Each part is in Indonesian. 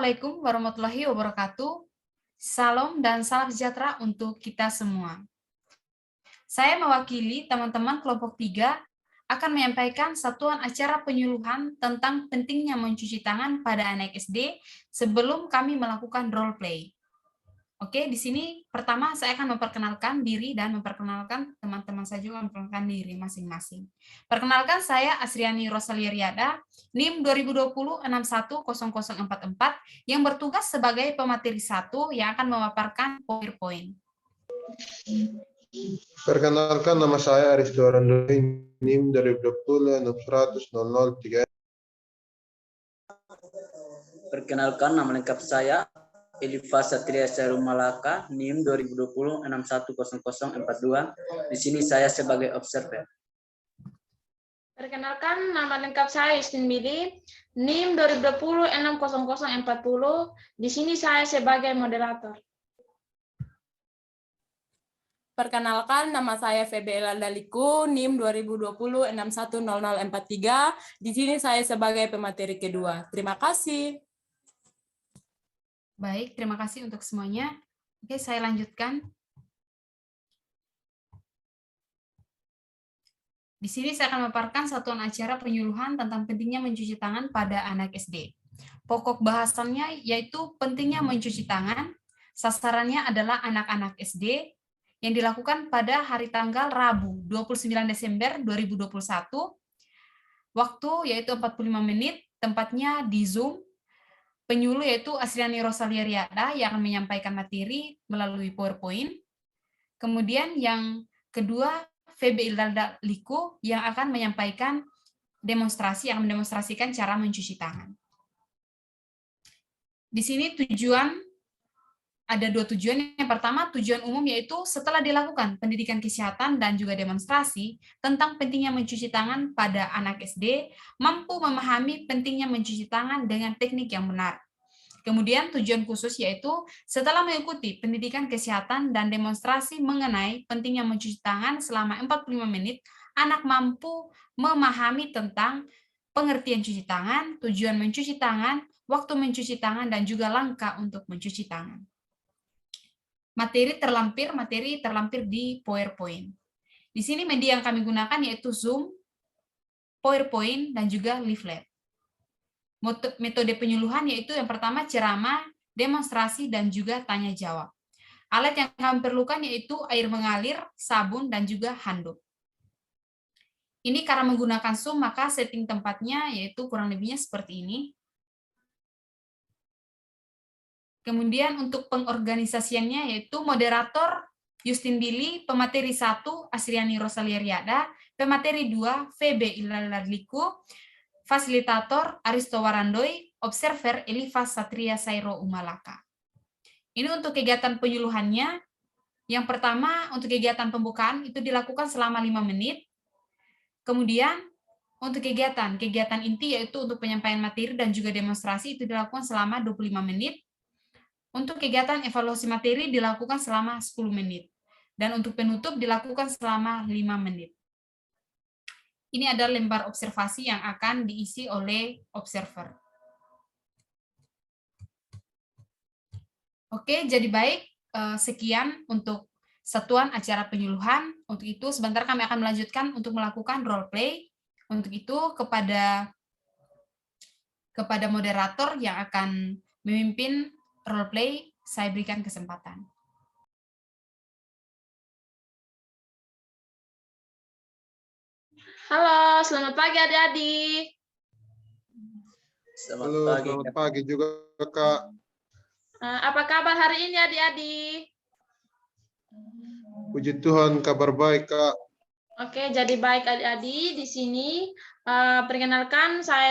Assalamualaikum warahmatullahi wabarakatuh. Salam dan salam sejahtera untuk kita semua. Saya mewakili teman-teman kelompok 3 akan menyampaikan satuan acara penyuluhan tentang pentingnya mencuci tangan pada anak SD sebelum kami melakukan role play. Oke, di sini pertama saya akan memperkenalkan diri dan memperkenalkan teman-teman saya juga memperkenalkan diri masing-masing. Perkenalkan, saya Asriani Rosalia Riada, NIM 2020-610044, yang bertugas sebagai pemateri 1 yang akan memaparkan PowerPoint. Perkenalkan, nama saya Aris Dorandoi, NIM 2020-610003. Perkenalkan, nama lengkap saya Elifa Satria Sairu Malaka, NIM 2020-610042. Di sini saya sebagai observer. Perkenalkan, nama lengkap saya Justin Billy, NIM 2020-60040. Di sini saya sebagai moderator. Perkenalkan, nama saya Febe Elandaliku, NIM 2020-610043. Di sini saya sebagai pemateri kedua. Terima kasih. Baik, terima kasih untuk semuanya. Oke, saya lanjutkan. Di sini saya akan memaparkan satuan acara penyuluhan tentang pentingnya mencuci tangan pada anak SD. Pokok bahasannya yaitu pentingnya mencuci tangan. Sasarannya adalah anak-anak SD yang dilakukan pada hari tanggal Rabu 29 Desember 2021. Waktu yaitu 45 menit, tempatnya di Zoom. Penyuluh yaitu Asriani Rosalia Riada yang akan menyampaikan materi melalui PowerPoint. Kemudian yang kedua, Febe Ilalda Liku yang akan menyampaikan demonstrasi, yang mendemonstrasikan cara mencuci tangan. Di sini ada dua tujuan. Yang pertama, tujuan umum yaitu setelah dilakukan pendidikan kesehatan dan juga demonstrasi tentang pentingnya mencuci tangan pada anak SD, mampu memahami pentingnya mencuci tangan dengan teknik yang benar. Kemudian tujuan khusus yaitu setelah mengikuti pendidikan kesehatan dan demonstrasi mengenai pentingnya mencuci tangan selama 45 menit, anak mampu memahami tentang pengertian cuci tangan, tujuan mencuci tangan, waktu mencuci tangan, dan juga langkah untuk mencuci tangan. Materi terlampir di PowerPoint. Di sini media yang kami gunakan yaitu Zoom, PowerPoint, dan juga leaflet. Metode penyuluhan yaitu yang pertama ceramah, demonstrasi, dan juga tanya jawab. Alat yang kami perlukan yaitu air mengalir, sabun, dan juga handuk. Ini karena menggunakan Zoom, maka setting tempatnya yaitu kurang lebihnya seperti ini. Kemudian untuk pengorganisasiannya yaitu moderator Justin Billy, pemateri 1 Asriani Rosalia Riada, pemateri 2 Febe Ilaladliku, fasilitator Aristo Warandoi, observer Elifa Satria Sairo Umalaka. Ini untuk kegiatan penyuluhannya. Yang pertama, untuk kegiatan pembukaan itu dilakukan selama 5 menit. Kemudian, untuk kegiatan inti yaitu untuk penyampaian materi dan juga demonstrasi itu dilakukan selama 25 menit. Untuk kegiatan evaluasi materi dilakukan selama 10 menit. Dan untuk penutup dilakukan selama 5 menit. Ini adalah lembar observasi yang akan diisi oleh observer. Oke, jadi baik. Sekian untuk satuan acara penyuluhan. Untuk itu, sebentar kami akan melanjutkan untuk melakukan role play. Untuk itu, kepada moderator yang akan memimpin role play, saya berikan kesempatan. Halo, selamat pagi adik-adik. Selamat pagi juga, Kak. Apa kabar hari ini adik-adik? Puji Tuhan, kabar baik, Kak. Oke, jadi baik adik-adik. Di sini perkenalkan saya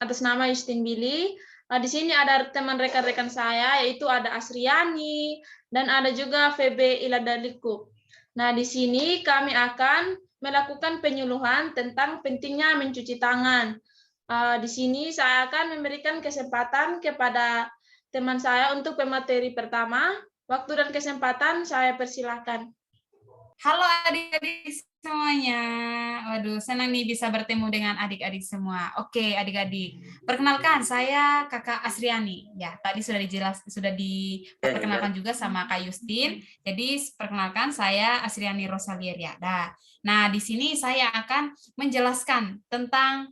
atas nama Justin Billy. Di sini ada teman rekan-rekan saya, yaitu ada Asriani dan ada juga Febe Iladaliku. Nah, di sini kami akan melakukan penyuluhan tentang pentingnya mencuci tangan. Di sini saya akan memberikan kesempatan kepada teman saya untuk pemateri pertama. Waktu dan kesempatan saya persilakan. Halo adik-adik semuanya. Waduh, senang nih bisa bertemu dengan adik-adik semua. Oke, adik-adik. Perkenalkan, saya Kakak Asriani. Ya, tadi sudah diperkenalkan juga sama Kak Justin. Jadi, perkenalkan saya Asriani Rosalieria. Nah, di sini saya akan menjelaskan tentang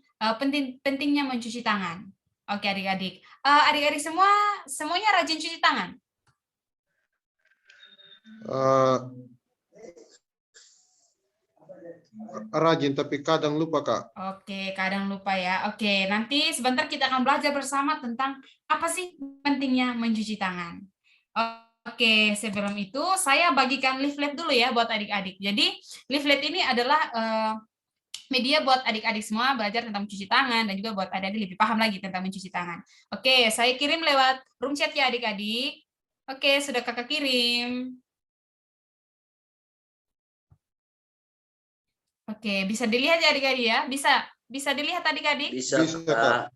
pentingnya mencuci tangan. Oke, adik-adik. Adik-adik semuanya rajin cuci tangan? Rajin, tapi kadang lupa, Kak. Oke, kadang lupa ya. Oke, nanti sebentar kita akan belajar bersama tentang apa sih pentingnya mencuci tangan. Oke, sebelum itu saya bagikan leaflet dulu ya buat adik-adik. Jadi, leaflet ini adalah media buat adik-adik semua belajar tentang mencuci tangan dan juga buat adik-adik lebih paham lagi tentang mencuci tangan. Oke, saya kirim lewat room chat ya adik-adik. Oke, sudah kakak kirim. Oke, bisa dilihat ya adik-adik ya? Bisa dilihat adik-adik? Bisa, Kak.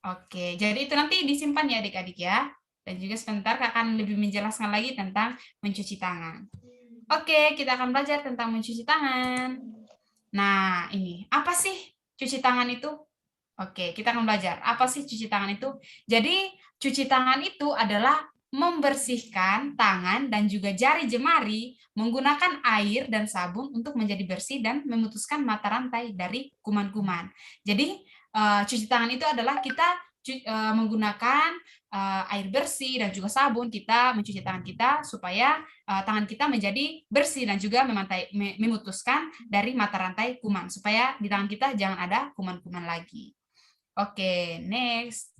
Oke, jadi itu nanti disimpan ya adik-adik ya. Dan juga sebentar Kak akan lebih menjelaskan lagi tentang mencuci tangan. Oke, kita akan belajar tentang mencuci tangan. Nah, ini apa sih cuci tangan itu? Oke, kita akan belajar apa sih cuci tangan itu. Jadi, cuci tangan itu adalah membersihkan tangan dan juga jari jemari menggunakan air dan sabun untuk menjadi bersih dan memutuskan mata rantai dari kuman-kuman. Jadi, cuci tangan itu adalah kita menggunakan air bersih dan juga sabun, kita mencuci tangan kita supaya tangan kita menjadi bersih dan juga memutuskan dari mata rantai kuman, supaya di tangan kita jangan ada kuman-kuman lagi. Oke, next.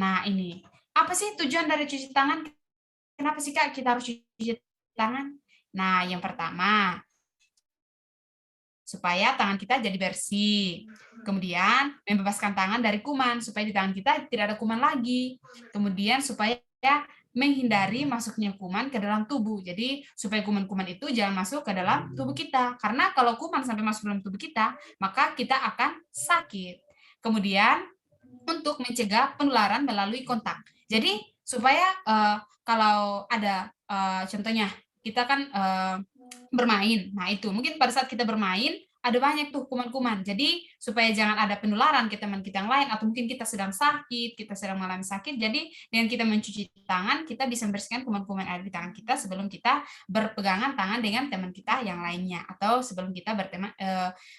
Nah, ini. Apa sih tujuan dari cuci tangan? Kenapa sih, Kak, kita harus cuci tangan? Nah, yang pertama, supaya tangan kita jadi bersih. Kemudian, membebaskan tangan dari kuman, supaya di tangan kita tidak ada kuman lagi. Kemudian, supaya menghindari masuknya kuman ke dalam tubuh. Jadi, supaya kuman-kuman itu jangan masuk ke dalam tubuh kita. Karena kalau kuman sampai masuk ke dalam tubuh kita, maka kita akan sakit. Kemudian, untuk mencegah penularan melalui kontak. Jadi, supaya kalau ada contohnya, kita kan bermain. Nah, itu mungkin pada saat kita bermain ada banyak tuh kuman-kuman. Jadi supaya jangan ada penularan ke teman kita yang lain, atau mungkin kita sedang sakit, kita sedang mengalami sakit. Jadi dengan kita mencuci tangan, kita bisa membersihkan kuman-kuman ada di tangan kita sebelum kita berpegangan tangan dengan teman kita yang lainnya, atau sebelum kita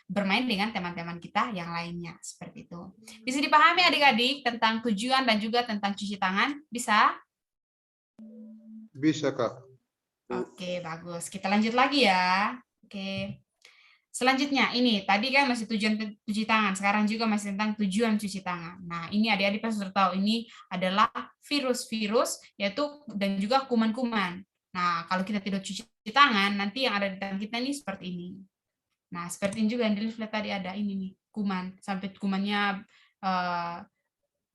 bermain dengan teman-teman kita yang lainnya. Seperti itu. Bisa dipahami adik-adik tentang tujuan dan juga tentang cuci tangan? Bisa? Bisa, Kak. Oke, bagus. Kita lanjut lagi ya. Oke. Selanjutnya, ini tadi kan masih tujuan cuci tangan, sekarang juga masih tentang tujuan cuci tangan. Nah, ini adik-adik pasti sudah tahu, ini adalah virus-virus, yaitu dan juga kuman-kuman. Nah, kalau kita tidak cuci tangan, nanti yang ada di tangan kita ini seperti ini. Nah, seperti ini juga yang di leaflet tadi ada ini nih, kuman, sampai kumannya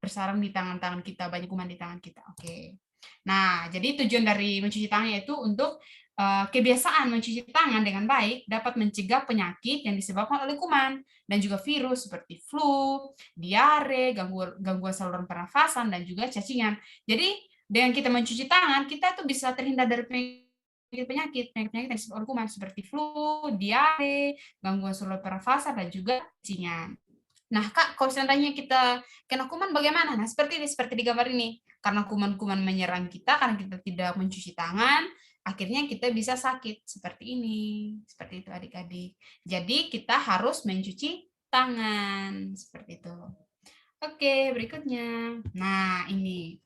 bersarang di tangan-tangan kita, banyak kuman di tangan kita. Oke. Nah, jadi tujuan dari mencuci tangan yaitu untuk kebiasaan mencuci tangan dengan baik dapat mencegah penyakit yang disebabkan oleh kuman dan juga virus seperti flu, diare, gangguan saluran pernafasan, dan juga cacingan. Jadi dengan kita mencuci tangan, kita tuh bisa terhindar dari penyakit yang disebabkan oleh kuman seperti flu, diare, gangguan saluran pernafasan, dan juga cacingan. Nah, Kak, kalau seandainya kita kena kuman bagaimana? Nah, seperti di gambar ini. Karena kuman-kuman menyerang kita, karena kita tidak mencuci tangan, akhirnya kita bisa sakit seperti ini. Seperti itu adik-adik. Jadi kita harus mencuci tangan. Seperti itu. Oke, berikutnya. Nah, ini.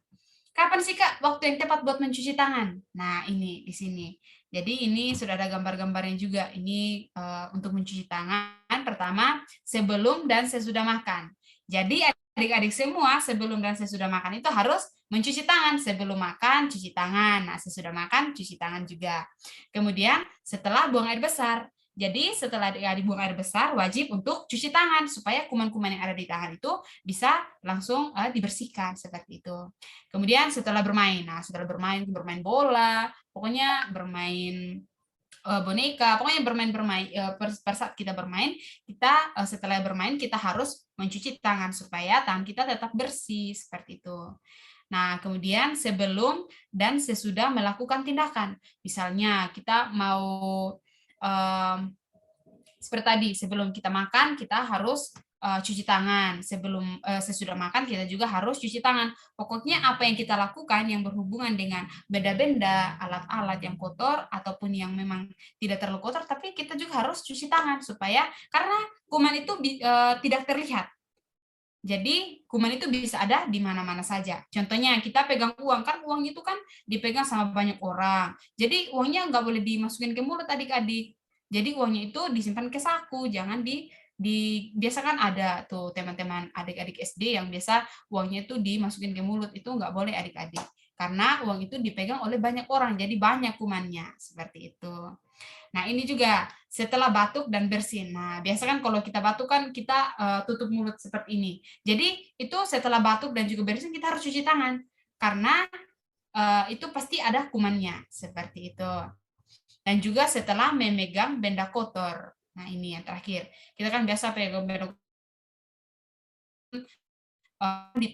Kapan sih, Kak, waktu yang tepat buat mencuci tangan? Nah, ini di sini. Jadi ini sudah ada gambar-gambarnya juga. Ini untuk mencuci tangan, pertama, sebelum dan sesudah makan. Jadi adik-adik semua, sebelum dan sesudah makan itu harus mencuci tangan. Sebelum makan, cuci tangan. Nah, sesudah makan, cuci tangan juga. Kemudian setelah buang air besar. Jadi setelah dibuang air besar, wajib untuk cuci tangan supaya kuman-kuman yang ada di tangan itu bisa langsung dibersihkan seperti itu. Kemudian setelah bermain, nah setelah bermain bola, pokoknya bermain boneka, pokoknya bermain pada saat kita bermain, kita setelah bermain kita harus mencuci tangan supaya tangan kita tetap bersih seperti itu. Nah, kemudian sebelum dan sesudah melakukan tindakan, misalnya kita mau seperti tadi, sebelum kita makan, kita harus cuci tangan. Sesudah makan, kita juga harus cuci tangan. Pokoknya apa yang kita lakukan yang berhubungan dengan benda-benda, alat-alat yang kotor, ataupun yang memang tidak terlalu kotor, tapi kita juga harus cuci tangan, karena kuman itu tidak terlihat. Jadi kuman itu bisa ada di mana-mana saja. Contohnya kita pegang uang, kan uang itu kan dipegang sama banyak orang. Jadi uangnya nggak boleh dimasukin ke mulut adik-adik. Jadi uangnya itu disimpan ke saku, jangan biasa kan ada tuh teman-teman adik-adik SD yang biasa uangnya itu dimasukin ke mulut, itu nggak boleh adik-adik. Karena uang itu dipegang oleh banyak orang, jadi banyak kumannya, seperti itu. Nah, ini juga setelah batuk dan bersin. Nah, biasa kan kalau kita batuk kan kita tutup mulut seperti ini. Jadi, itu setelah batuk dan juga bersin kita harus cuci tangan. Karena itu pasti ada kumannya, seperti itu. Dan juga setelah memegang benda kotor. Nah, ini yang terakhir. Kita kan biasa pegang benda di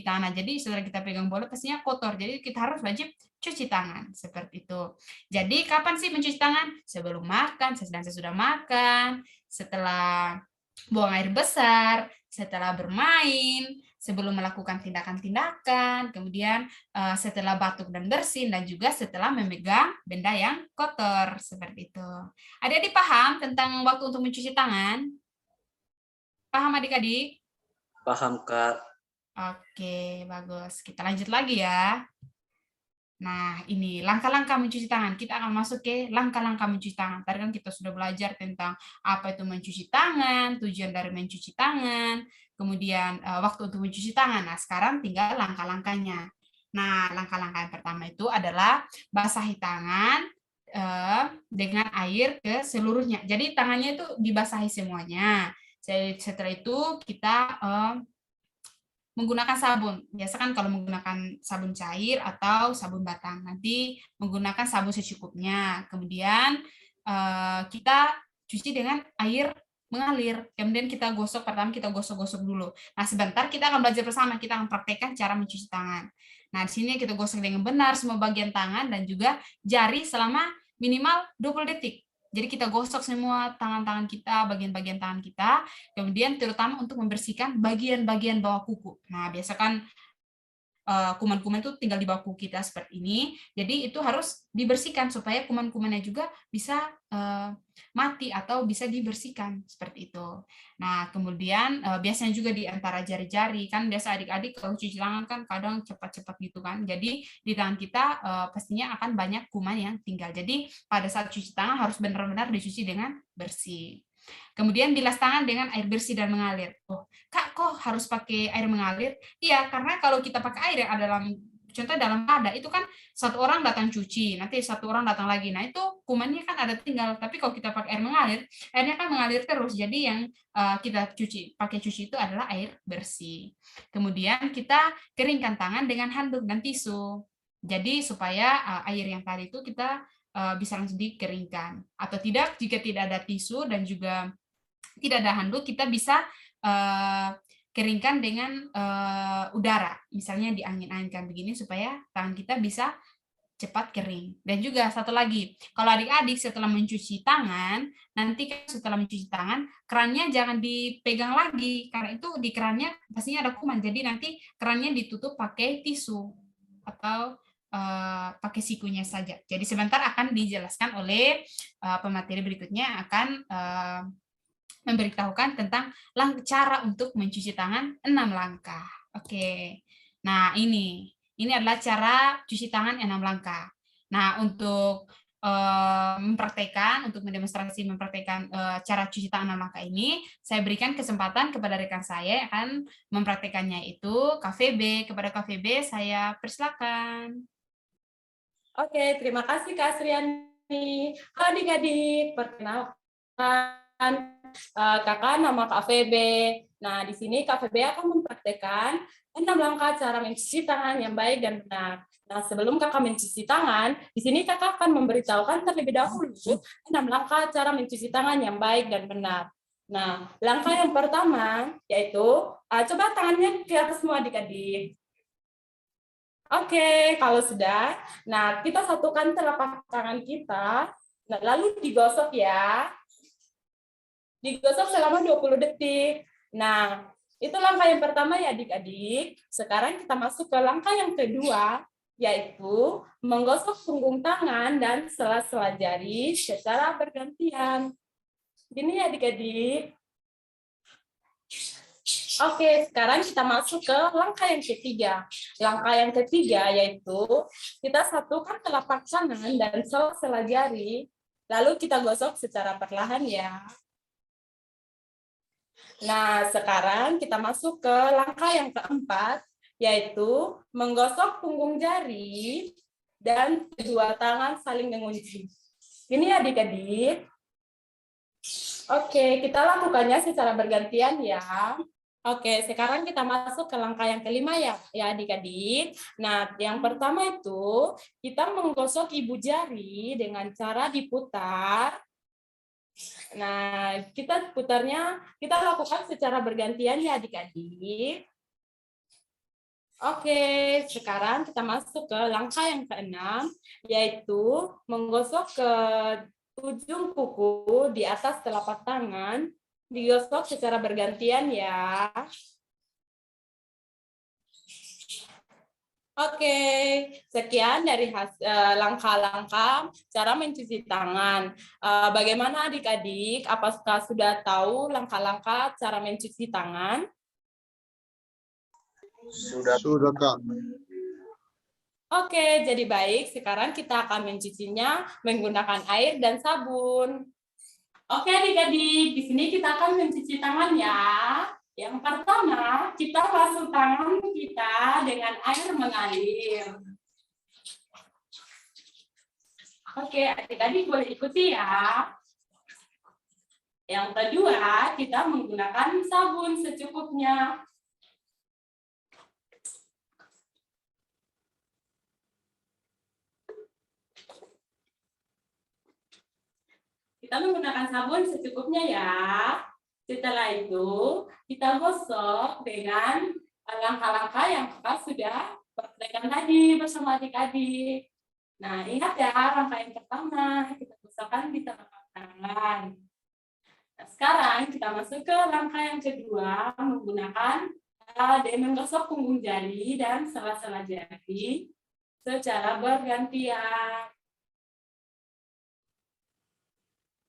tanah. Jadi setelah kita pegang bola pastinya kotor. Jadi kita harus wajib cuci tangan seperti itu. Jadi kapan sih mencuci tangan? Sebelum makan, sesudah makan, setelah buang air besar, setelah bermain, sebelum melakukan tindakan-tindakan, kemudian setelah batuk dan bersin, dan juga setelah memegang benda yang kotor seperti itu. Adik-adik paham tentang waktu untuk mencuci tangan? Paham adik-adik? Paham, Kak. Oke, bagus. Kita lanjut lagi ya. Nah, ini langkah-langkah mencuci tangan. Kita akan masuk ke langkah-langkah mencuci tangan. Tadi kan kita sudah belajar tentang apa itu mencuci tangan, tujuan dari mencuci tangan, kemudian waktu untuk mencuci tangan. Nah, sekarang tinggal langkah-langkahnya. Nah, langkah-langkah yang pertama itu adalah basahi tangan dengan air ke seluruhnya. Jadi tangannya itu dibasahi semuanya. Setelah itu kita menggunakan sabun. Biasa kan kalau menggunakan sabun cair atau sabun batang. Nanti menggunakan sabun secukupnya. Kemudian kita cuci dengan air mengalir. Kemudian kita gosok, pertama kita gosok-gosok dulu. Nah, sebentar kita akan belajar bersama, kita akan praktekkan cara mencuci tangan. Nah, di sini kita gosok dengan benar semua bagian tangan dan juga jari selama minimal 20 detik. Jadi kita gosok semua tangan-tangan kita, bagian-bagian tangan kita, kemudian terutama untuk membersihkan bagian-bagian bawah kuku. Nah, biasa kan kuman-kuman itu tinggal di bawah kuku kita seperti ini, jadi itu harus dibersihkan supaya kuman-kumannya juga bisa mati atau bisa dibersihkan seperti itu. Nah, kemudian biasanya juga di antara jari-jari, kan biasa adik-adik kalau cuci tangan kan kadang cepat-cepat gitu kan, jadi di tangan kita pastinya akan banyak kuman yang tinggal. Jadi pada saat cuci tangan harus benar-benar dicuci dengan bersih. Kemudian bilas tangan dengan air bersih dan mengalir. Oh, Kak, kok harus pakai air mengalir? Iya, karena kalau kita pakai air yang ada dalam wadah, itu kan satu orang datang cuci, nanti satu orang datang lagi. Nah, itu kumannya kan ada tinggal. Tapi kalau kita pakai air mengalir, airnya kan mengalir terus. Jadi yang kita pakai cuci itu adalah air bersih. Kemudian kita keringkan tangan dengan handuk dan tisu. Jadi supaya air yang tadi itu kita bisa langsung dikeringkan. Atau tidak, jika tidak ada tisu dan juga tidak ada handuk, kita bisa keringkan dengan udara. Misalnya diangin-anginkan begini supaya tangan kita bisa cepat kering. Dan juga satu lagi, kalau adik-adik setelah mencuci tangan, nanti setelah mencuci tangan, kerannya jangan dipegang lagi, karena itu di kerannya pastinya ada kuman. Jadi nanti kerannya ditutup pakai tisu atau pakai sikunya saja. Jadi sebentar akan dijelaskan oleh pemateri berikutnya, akan memberitahukan tentang cara untuk mencuci tangan 6 langkah. Oke. Nah, ini adalah cara cuci tangan 6 langkah. Nah, untuk untuk mempraktekkan cara cuci tangan 6 langkah ini, saya berikan kesempatan kepada rekan saya yang akan mempraktekannya, itu KVB. Kepada KVB saya persilakan. Oke, terima kasih Kak Asriani. Halo adik-adik, perkenalkan kakak nama Kak Febe. Nah, di sini Kak Febe akan mempraktekkan 6 langkah cara mencuci tangan yang baik dan benar. Nah, sebelum kakak mencuci tangan, di sini kakak akan memberitahukan terlebih dahulu 6 langkah cara mencuci tangan yang baik dan benar. Nah, langkah yang pertama yaitu coba tangannya ke atas semua adik-adik. Oke, kalau sudah, nah kita satukan telapak tangan kita, nah lalu digosok ya. digosok selama 20 detik. Nah, itu langkah yang pertama ya adik-adik. Sekarang kita masuk ke langkah yang kedua, yaitu menggosok punggung tangan dan sela-sela jari secara bergantian. Gini ya adik-adik. Oke, sekarang kita masuk ke langkah yang ketiga. Langkah yang ketiga yaitu kita satukan telapak tangan dan sela-sela jari, lalu kita gosok secara perlahan ya. Nah, sekarang kita masuk ke langkah yang keempat, yaitu menggosok punggung jari dan kedua tangan saling mengunci. Ini adik-adik. Oke, kita lakukannya secara bergantian ya. Oke, sekarang kita masuk ke langkah yang kelima ya adik-adik. Nah, yang pertama itu kita menggosok ibu jari dengan cara diputar. Nah, kita lakukan secara bergantian ya adik-adik. Oke, sekarang kita masuk ke langkah yang keenam, yaitu menggosok ke ujung kuku di atas telapak tangan, digosok secara bergantian ya. Oke, sekian dari langkah-langkah cara mencuci tangan. Bagaimana adik-adik? Apakah sudah tahu langkah-langkah cara mencuci tangan? Sudah, Kak. Oke, jadi baik. Sekarang kita akan mencucinya menggunakan air dan sabun. Oke adik-adik, di sini kita akan mencuci tangan ya. Yang pertama, kita basuh tangan kita dengan air mengalir. Oke, adik-adik boleh ikuti ya. Yang kedua, kita menggunakan sabun secukupnya. Kita menggunakan sabun secukupnya ya. Setelah itu, kita gosok dengan langkah-langkah yang Kakak sudah praktekkan tadi bersama adik-adik. Nah, ingat ya, langkah yang pertama, kita gosokkan di telapak tangan. Nah, sekarang kita masuk ke langkah yang kedua, menggunakan menggosok punggung jari dan sela-sela jari secara bergantian.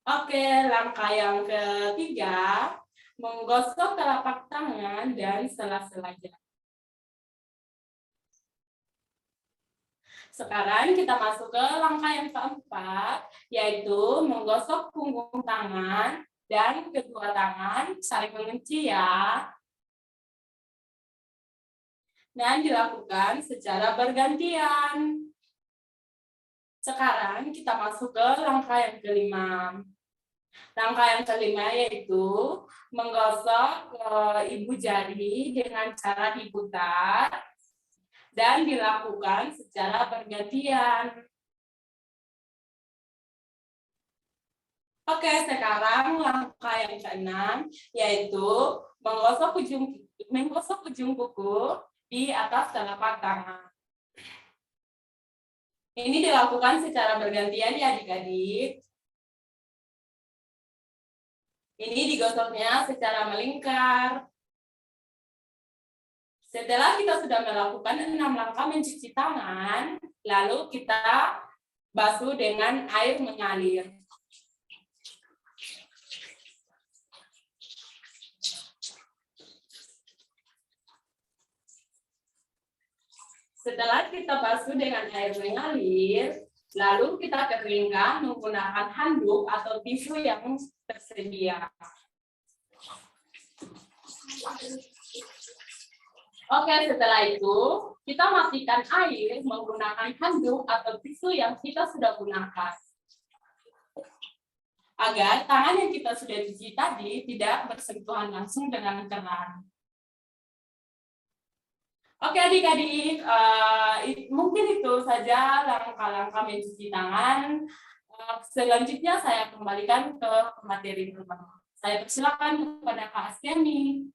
Oke, langkah yang ketiga, menggosok telapak tangan dan sela-sela jari. Sekarang kita masuk ke langkah yang keempat, yaitu menggosok punggung tangan dan kedua tangan saling mengunci ya. Dan dilakukan secara bergantian. Sekarang kita masuk ke langkah yang kelima. Langkah yang kelima yaitu menggosok ibu jari dengan cara diputar dan dilakukan secara bergantian. Oke, sekarang langkah yang keenam yaitu menggosok ujung kuku di atas telapak tangan. Ini dilakukan secara bergantian ya adik-adik. Ini digosoknya secara melingkar. Setelah kita sudah melakukan 6 langkah mencuci tangan, lalu kita basuh dengan air mengalir. Setelah kita basuh dengan air mengalir, lalu kita keringkan menggunakan handuk atau tisu yang tersedia. Oke, setelah itu kita matikan air menggunakan handuk atau tisu yang kita sudah gunakan. Agar tangan yang kita sudah cuci tadi tidak bersentuhan langsung dengan keran. Oke adik-adik, mungkin itu saja langkah-langkah mencuci tangan. Selanjutnya saya kembalikan ke materi pertama. Saya persilakan kepada Kak Astiani.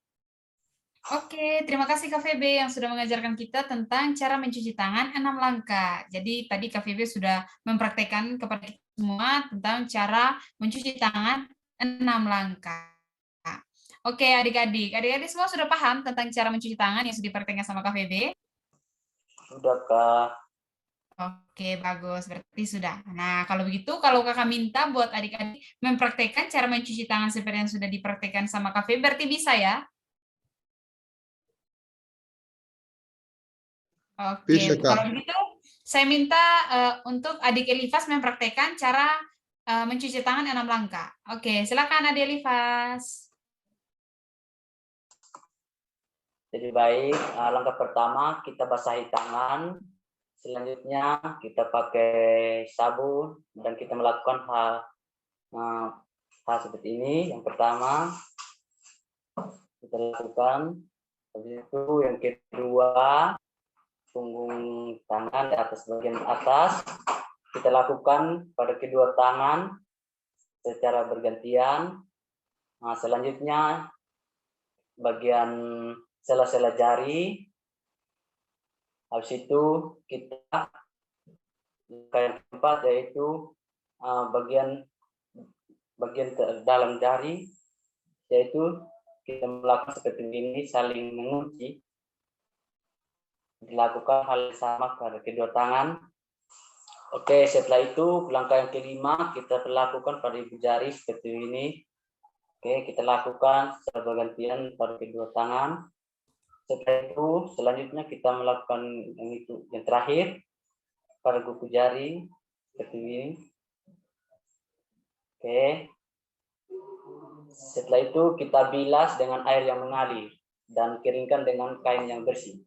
Oke, terima kasih Kak Febe yang sudah mengajarkan kita tentang cara mencuci tangan 6 langkah. Jadi tadi Kak Febe sudah mempraktekkan kepada kita semua tentang cara mencuci tangan 6 langkah. Oke, adik-adik. Adik-adik semua sudah paham tentang cara mencuci tangan yang sudah dipraktekkan sama KVB? Sudah, Kak. Oke, bagus. Berarti sudah. Nah, kalau begitu, kalau kakak minta buat adik-adik mempraktekkan cara mencuci tangan seperti yang sudah dipraktekkan sama KVB, berarti bisa ya? Oke, Bisa, Kak. kalau begitu, saya minta untuk adik Elifas mempraktekkan cara mencuci tangan 6 langkah. Oke, silakan adik Elifas. Jadi baik, langkah pertama kita basahi tangan. Selanjutnya kita pakai sabun dan kita melakukan hal seperti ini. Yang pertama kita lakukan. Habis itu yang kedua, punggung tangan di atas bagian atas kita lakukan pada kedua tangan secara bergantian. Nah, selanjutnya bagian sela-sela jari. Habis itu kita yang keempat yaitu bagian dalam jari, yaitu kita melakukan seperti ini, saling mengunci. Dilakukan hal yang sama pada kedua tangan. Oke, setelah itu langkah yang kelima kita lakukan pada ibu jari seperti ini. Oke, kita lakukan secara bergantian pada kedua tangan. Setelah itu selanjutnya kita melakukan yang terakhir pada kuku jari seperti ini. Oke. Setelah itu kita bilas dengan air yang mengalir dan keringkan dengan kain yang bersih.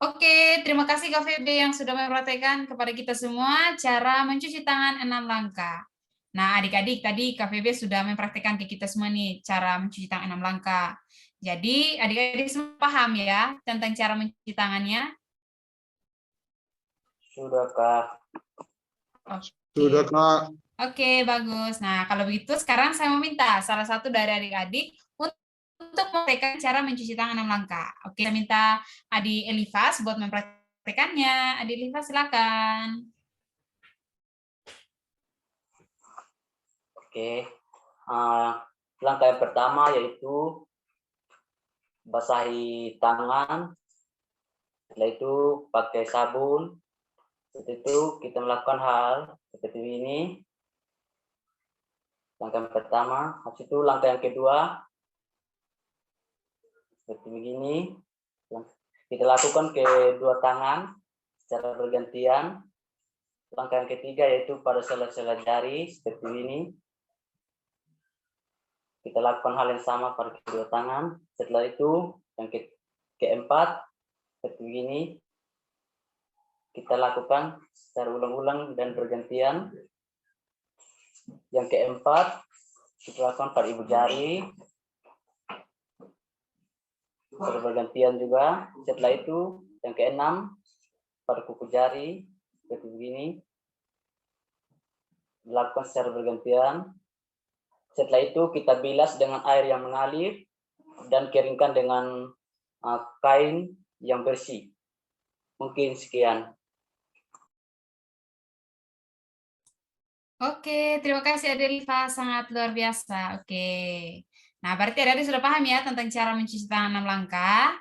Oke, terima kasih Kak Feby yang sudah mempraktekkan kepada kita semua cara mencuci tangan 6 langkah. Nah, adik-adik, tadi Kak Feby sudah mempraktekkan ke kita semua nih cara mencuci tangan 6 langkah. Jadi, adik-adik semua paham ya tentang cara mencuci tangannya? Sudah, Kak. Sudah, Kak. Oke, bagus. Nah, kalau begitu sekarang saya meminta salah satu dari adik-adik untuk mempraktekkan cara mencuci tangan 6 langkah. Oke, saya minta Adik Elifas buat mempraktekannya. Adik Elifas, silakan. Oke, langkah yang pertama yaitu basahi tangan. Setelah itu pakai sabun. Setelah itu kita melakukan hal seperti ini. Langkah yang pertama. Habis itu langkah yang kedua seperti begini. Kita lakukan kedua tangan secara bergantian. Langkah yang ketiga yaitu pada sela-sela jari seperti ini. Kita lakukan hal yang sama pada kedua tangan. Setelah itu yang keempat seperti ini. Kita lakukan secara ulang-ulang dan bergantian. Yang keempat kita lakukan pada ibu jari. Secara bergantian juga. Setelah itu yang keenam pada kuku jari seperti begini. Dilakukan secara bergantian. Setelah itu kita bilas dengan air yang mengalir dan keringkan dengan kain yang bersih. Mungkin sekian. Oke, terima kasih Adik Elifas, sangat luar biasa. Oke. Nah, berarti adik sudah paham ya tentang cara mencuci tangan 6 langkah.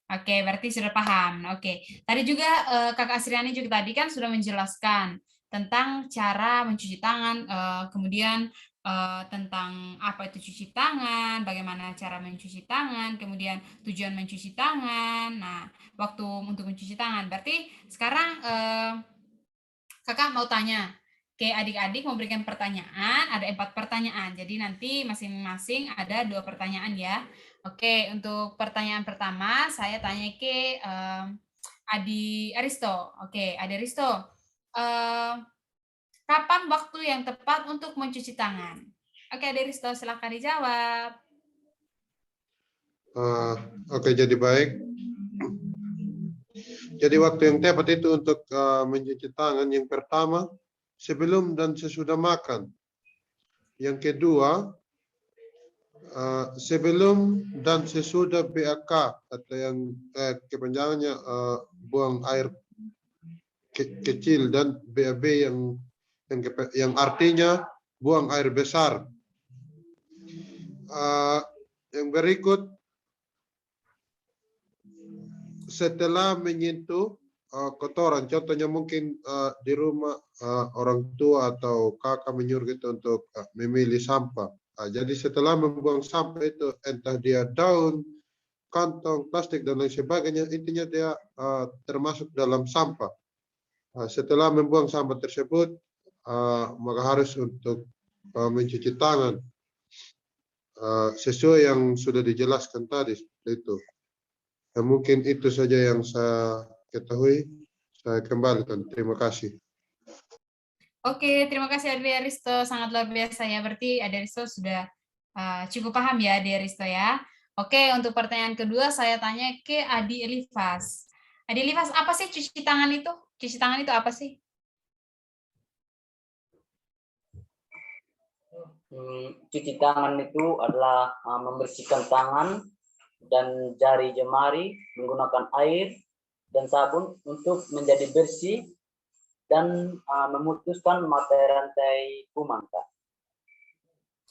Oke, berarti sudah paham. Oke, tadi juga Kakak Asriani juga tadi kan sudah menjelaskan tentang cara mencuci tangan, kemudian tentang apa itu cuci tangan, bagaimana cara mencuci tangan, kemudian tujuan mencuci tangan. Nah, waktu untuk mencuci tangan. Berarti sekarang Kakak mau tanya ke adik-adik, memberikan pertanyaan, ada 4 pertanyaan. Jadi nanti masing-masing ada 2 pertanyaan ya. Oke, untuk pertanyaan pertama saya tanya ke Adi Aristo. Oke, Adi Aristo, kapan waktu yang tepat untuk mencuci tangan? Oke, Adi Aristo, silakan dijawab. Oke, jadi baik. Jadi waktu yang tepat itu untuk mencuci tangan yang pertama sebelum dan sesudah makan. Yang kedua sebelum dan sesudah BAK atau yang kepanjangannya buang air kecil, dan BAB yang artinya buang air besar. Yang berikut, setelah menyentuh kotoran, contohnya mungkin di rumah orang tua atau kakak menyuruh kita untuk memilih sampah. Jadi setelah membuang sampah itu, entah dia daun, kantong, plastik, dan lain sebagainya, intinya dia termasuk dalam sampah. Setelah membuang sampah tersebut, maka harus untuk mencuci tangan sesuai yang sudah dijelaskan tadi. Itu. Dan mungkin itu saja yang saya ketahui. Saya kembalikan. Terima kasih. Oke, terima kasih Ade Aristo, sangat luar biasa ya. Berarti Ade Aristo sudah cukup paham ya, Ade Aristo ya. Oke, untuk pertanyaan kedua saya tanya ke Adi Elifas. Adi Elifas, apa sih cuci tangan itu? Cuci tangan itu apa sih? Cuci tangan itu adalah membersihkan tangan dan jari jemari menggunakan air dan sabun untuk menjadi bersih dan memutuskan mata rantai kuman, Kak.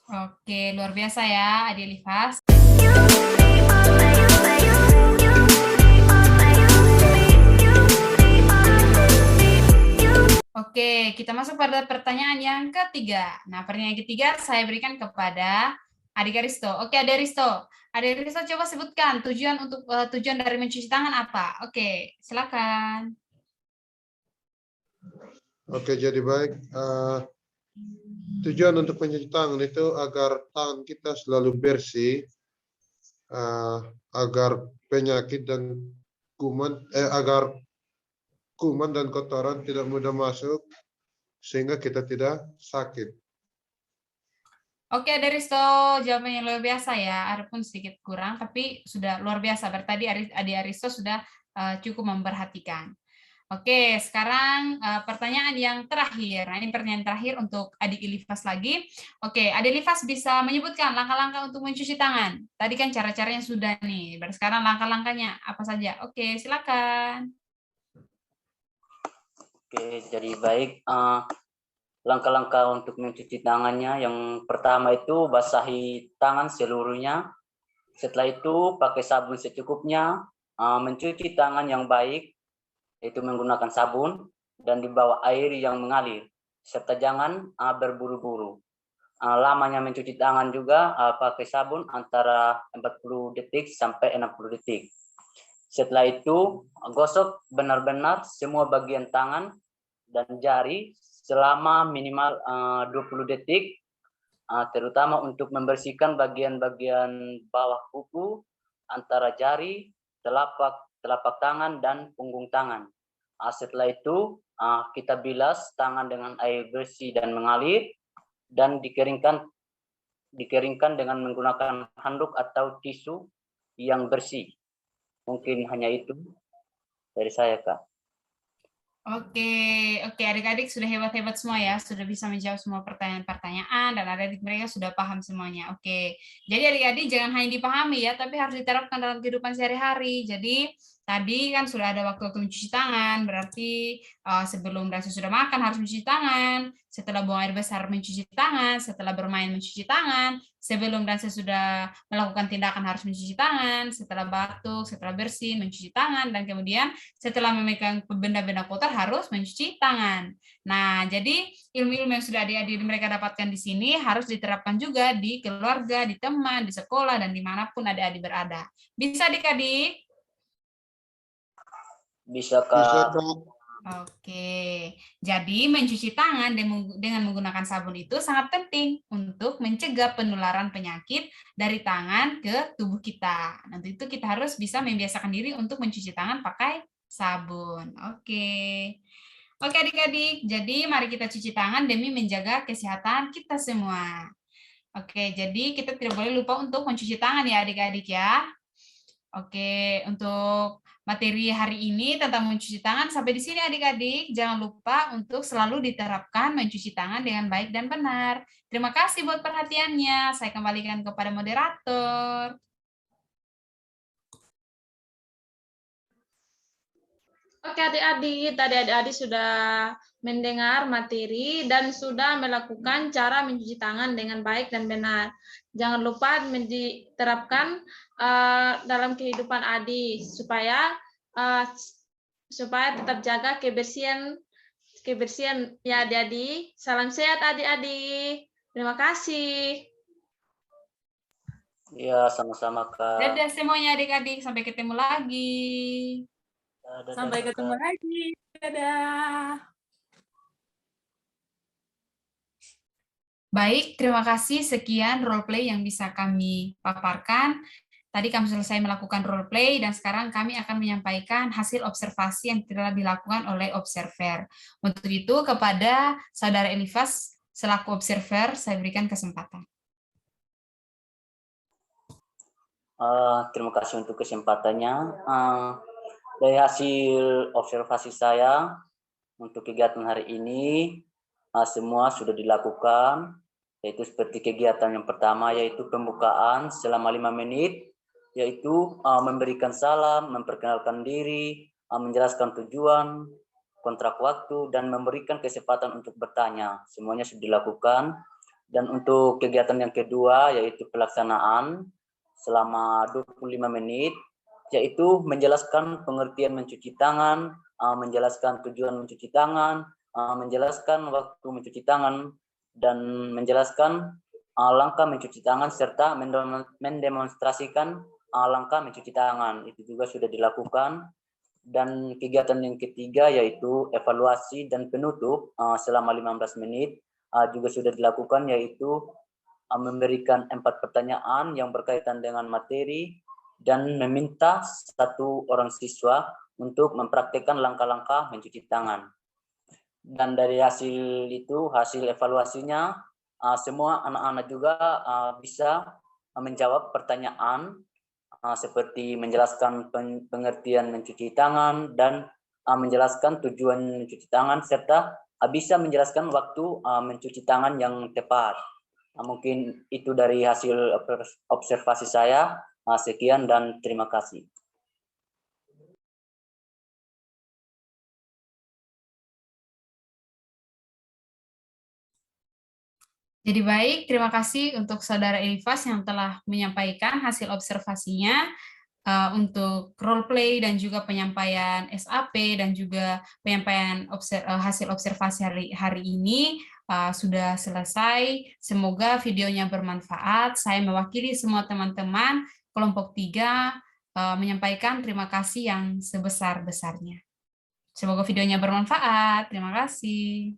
Oke, luar biasa ya, Adi Elifas. Oke, kita masuk pada pertanyaan yang ketiga. Nah, pertanyaan ketiga saya berikan kepada Adik Aristo. Oke, Adik Aristo. Adik Aristo coba sebutkan tujuan dari mencuci tangan apa? Oke, silakan. Oke, jadi baik. Tujuan untuk mencuci tangan itu agar tangan kita selalu bersih, agar penyakit dan agar kuman dan kotoran tidak mudah masuk, sehingga kita tidak sakit. Oke, Ade Aristo, jawabannya luar biasa ya. Adapun sedikit kurang, tapi sudah luar biasa. Berarti Ade Aristo sudah cukup memperhatikan. Oke, sekarang pertanyaan yang terakhir. Nah, ini pertanyaan terakhir untuk Adik Elifas lagi. Oke, Adik Elifas bisa menyebutkan langkah-langkah untuk mencuci tangan. Tadi kan cara-caranya sudah nih. Berarti sekarang langkah-langkahnya apa saja? Oke, silakan. Oke, jadi baik. Langkah-langkah untuk mencuci tangannya, yang pertama itu basahi tangan seluruhnya. Setelah itu pakai sabun secukupnya. Mencuci tangan yang baik, yaitu menggunakan sabun, dan di bawah air yang mengalir. Serta jangan berburu-buru. Lamanya mencuci tangan juga pakai sabun antara 40 detik sampai 60 detik. Setelah itu, gosok benar-benar semua bagian tangan dan jari selama minimal 20 detik, terutama untuk membersihkan bagian-bagian bawah kuku, antara jari, telapak tangan, dan punggung tangan. Setelah itu, kita bilas tangan dengan air bersih dan mengalir, dan dikeringkan dengan menggunakan handuk atau tisu yang bersih. Mungkin hanya itu dari saya, Kak. Oke, adik-adik sudah hebat-hebat semua ya, sudah bisa menjawab semua pertanyaan-pertanyaan, dan adik-adik mereka sudah paham semuanya. Oke, jadi adik-adik jangan hanya dipahami ya, tapi harus diterapkan dalam kehidupan sehari-hari. Jadi tadi kan sudah ada waktu-waktu mencuci tangan, berarti sebelum dan sesudah makan harus mencuci tangan, setelah buang air besar mencuci tangan, setelah bermain mencuci tangan, sebelum dan sesudah melakukan tindakan harus mencuci tangan, setelah batuk, setelah bersih mencuci tangan, dan kemudian setelah memegang benda-benda kotor harus mencuci tangan. Nah, jadi ilmu-ilmu yang sudah adik-adik mereka dapatkan di sini harus diterapkan juga di keluarga, di teman, di sekolah, dan dimanapun adik-adik berada. Bisa adik-adik? Bisa, Kak. Bisa, Kak. Oke, jadi mencuci tangan dengan menggunakan sabun itu sangat penting untuk mencegah penularan penyakit dari tangan ke tubuh kita. Nanti itu kita harus bisa membiasakan diri untuk mencuci tangan pakai sabun. Oke, adik-adik, jadi mari kita cuci tangan demi menjaga kesehatan kita semua. Oke, jadi kita tidak boleh lupa untuk mencuci tangan ya adik-adik ya. Oke, untuk materi hari ini tentang mencuci tangan sampai di sini adik-adik. Jangan lupa untuk selalu diterapkan mencuci tangan dengan baik dan benar. Terima kasih buat perhatiannya. Saya kembalikan kepada moderator. Oke adik-adik, tadi adik-adik sudah mendengar materi dan sudah melakukan cara mencuci tangan dengan baik dan benar. Jangan lupa diterapkan dalam kehidupan adik supaya tetap jaga kebersihan ya adik-adik. Salam sehat adik-adik. Terima kasih. Ya, sama-sama Kak. Dadah semuanya adik-adik, sampai ketemu lagi. Dadah, Sampai Kak. ketemu lagi. Dadah. Baik, terima kasih. Sekian role play yang bisa kami paparkan. Tadi kami selesai melakukan role play dan sekarang kami akan menyampaikan hasil observasi yang telah dilakukan oleh observer. Untuk itu kepada Saudara Elifas selaku observer saya berikan kesempatan. Terima kasih untuk kesempatannya. Dari hasil observasi saya untuk kegiatan hari ini semua sudah dilakukan, yaitu seperti kegiatan yang pertama yaitu pembukaan selama 5 menit, yaitu memberikan salam, memperkenalkan diri, menjelaskan tujuan, kontrak waktu, dan memberikan kesempatan untuk bertanya. Semuanya sudah dilakukan. Dan untuk kegiatan yang kedua yaitu pelaksanaan selama 25 menit, yaitu menjelaskan pengertian mencuci tangan, menjelaskan tujuan mencuci tangan, menjelaskan waktu mencuci tangan, dan menjelaskan langkah mencuci tangan, serta mendemonstrasikan langkah mencuci tangan. Itu juga sudah dilakukan. Dan kegiatan yang ketiga yaitu evaluasi dan penutup selama 15 menit juga sudah dilakukan, yaitu memberikan 4 pertanyaan yang berkaitan dengan materi dan meminta 1 orang siswa untuk mempraktikkan langkah-langkah mencuci tangan. Dan dari hasil itu, hasil evaluasinya, semua anak-anak juga bisa menjawab pertanyaan seperti menjelaskan pengertian mencuci tangan dan menjelaskan tujuan mencuci tangan, serta bisa menjelaskan waktu mencuci tangan yang tepat. Mungkin itu dari hasil observasi saya. Sekian dan terima kasih. Jadi baik, terima kasih untuk Saudara Elifas yang telah menyampaikan hasil observasinya untuk role play dan juga penyampaian SAP dan juga penyampaian hasil observasi hari ini sudah selesai. Semoga videonya bermanfaat. Saya mewakili semua teman-teman kelompok 3 menyampaikan terima kasih yang sebesar-besarnya. Semoga videonya bermanfaat. Terima kasih.